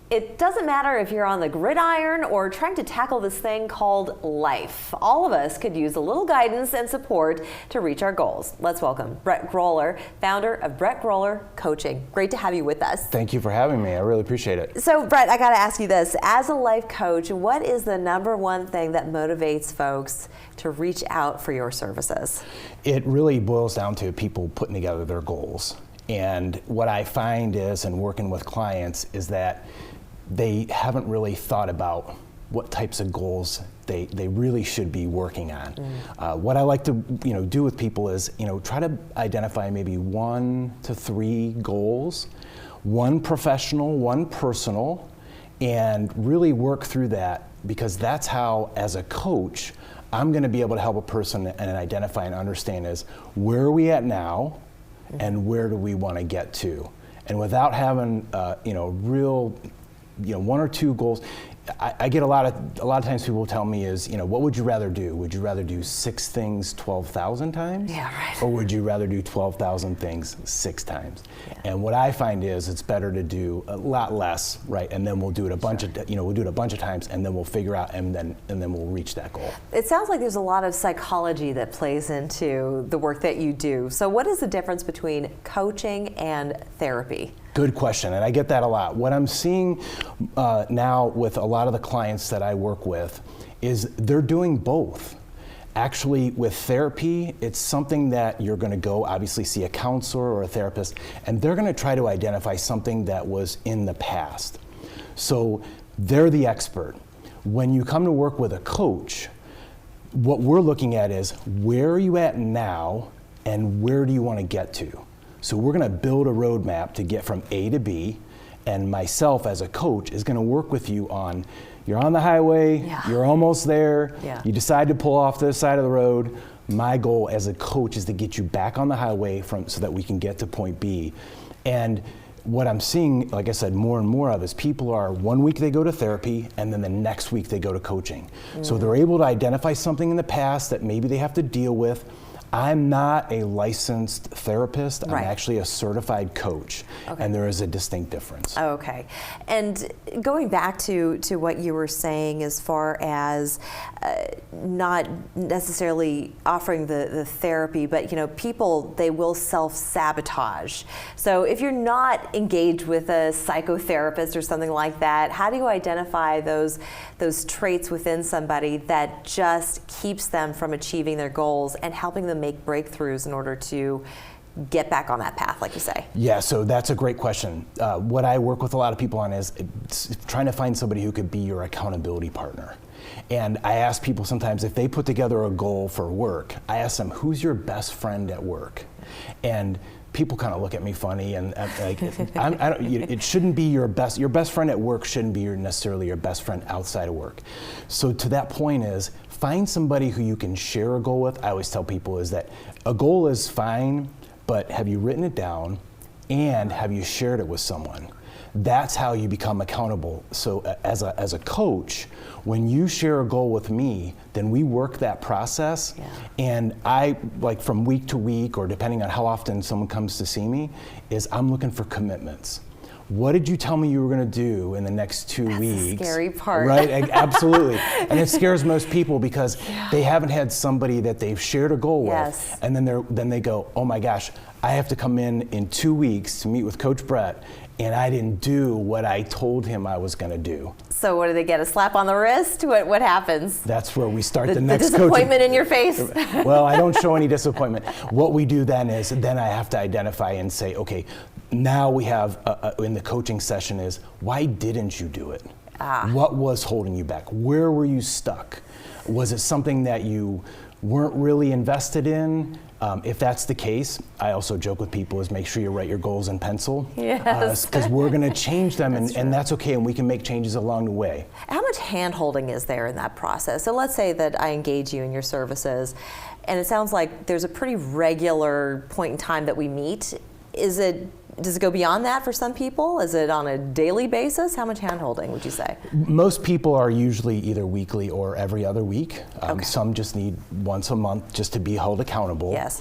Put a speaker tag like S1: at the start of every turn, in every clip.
S1: It doesn't matter if you're on the gridiron or trying to tackle this thing called life. All of us could use a little guidance and support to reach our goals. Let's welcome Brett Groller, founder of Brett Groller Coaching. Great to have you with us.
S2: Thank you for having me. I really appreciate it.
S1: So Brett, I got to ask you this. As a life coach, what is the number one thing that motivates folks to reach out for your services?
S2: It really boils down to people putting together their goals. And what I find is, in working with clients, is that they haven't really thought about what types of goals they really should be working on. What I like to do with people is try to identify maybe 1 to 3 goals, one professional, one personal, and really work through that, because that's how, as a coach, I'm going to be able to help a person and identify and understand is where are we at now and where do we want to get to. And without having real 1 or 2 goals, I get a lot of times people will tell me is, what would you rather do? Would you rather do 6 things 12,000 times?
S1: Yeah, right.
S2: Or would you rather do 12,000 things 6 times? Yeah. And what I find is it's better to do a lot less, right? And then we'll do it a bunch of, we'll do it a bunch of times, and then we'll figure out, and then we'll reach that goal.
S1: It sounds like there's a lot of psychology that plays into the work that you do. So what is the difference between coaching and therapy?
S2: Good question, and I get that a lot. What I'm seeing now with a lot of the clients that I work with is they're doing both. Actually, with therapy, it's something that you're going to go obviously see a counselor or a therapist, and they're going to try to identify something that was in the past. So they're the expert. When you come to work with a coach, what we're looking at is where are you at now and where do you want to get to? So we're going to build a roadmap to get from A to B, and myself as a coach is going to work with you on, you're on the highway, you're almost there, you decide to pull off this side of the road. My goal as a coach is to get you back on the highway so that we can get to point B. And what I'm seeing, like I said, more and more of is people are, 1 week they go to therapy and then the next week they go to coaching. So they're able to identify something in the past that maybe they have to deal with. I'm not a licensed therapist. I'm actually a certified coach, and there is a distinct difference.
S1: Okay, and going back to what you were saying as far as not necessarily offering the therapy, but people, they will self-sabotage. So if you're not engaged with a psychotherapist or something like that, how do you identify those traits within somebody that just keeps them from achieving their goals and helping them make breakthroughs in order to get back on that path, like you say?
S2: Yeah, so that's a great question. What I work with a lot of people on is trying to find somebody who could be your accountability partner. And I ask people sometimes if they put together a goal for work, I ask them, who's your best friend at work? And people kind of look at me funny, and like, it shouldn't be your best friend at work shouldn't be necessarily your best friend outside of work. So to that point is, find somebody who you can share a goal with. I always tell people is that a goal is fine, but have you written it down and have you shared it with someone? That's how you become accountable. So as a coach, when you share a goal with me, then we work that process. And I, like from week to week, or depending on how often someone comes to see me, is I'm looking for commitments. What did you tell me you were going to do in the next 2 weeks?
S1: That's the scary part.
S2: Right, absolutely. And it scares most people because they haven't had somebody that they've shared a goal with. And then they go, oh my gosh, I have to come in 2 weeks to meet with Coach Brett, and I didn't do what I told him I was going to do.
S1: So what do they get, a slap on the wrist? What happens?
S2: That's where we start the next coaching.
S1: Disappointment in your face?
S2: Well, I don't show any disappointment. What we do then is, then I have to identify and say, okay, now we have, in the coaching session is, why didn't you do it? What was holding you back? Where were you stuck? Was it something that you weren't really invested in? If that's the case, I also joke with people is make sure you write your goals in pencil.
S1: Yes.
S2: Because we're going to change them, and that's okay, and we can make changes along the way.
S1: How much hand-holding is there in that process? So let's say that I engage you in your services, and it sounds like there's a pretty regular point in time that we meet. Is it does it go beyond that for some people? Is it on a daily basis? How much hand-holding would you say?
S2: Most people are usually either weekly or every other week.
S1: Okay.
S2: Some just need once a month just to be held accountable.
S1: Yes.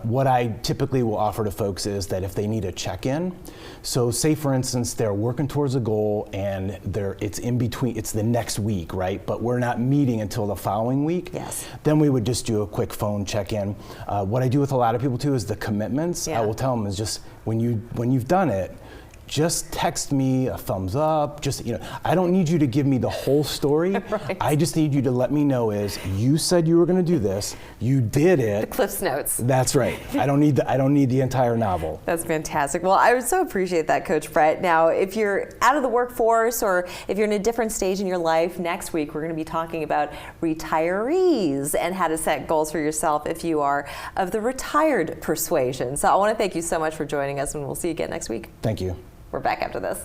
S2: What I typically will offer to folks is that if they need a check-in, so say for instance they're working towards a goal and it's in between, it's the next week, right? But we're not meeting until the following week.
S1: Yes.
S2: Then we would just do a quick phone check-in. What I do with a lot of people too is the commitments.
S1: Yeah.
S2: I will tell them is just when you've done it, just text me a thumbs up. Just, I don't need you to give me the whole story.
S1: Right.
S2: I just need you to let me know is you said you were going to do this, you did it.
S1: The Cliff's Notes.
S2: That's right. I don't need the entire novel.
S1: That's fantastic. Well, I would so appreciate that, Coach Brett. Now, if you're out of the workforce or if you're in a different stage in your life, next week we're going to be talking about retirees and how to set goals for yourself if you are of the retired persuasion. So I want to thank you so much for joining us, and we'll see you again next week.
S2: Thank you.
S1: We're back after this.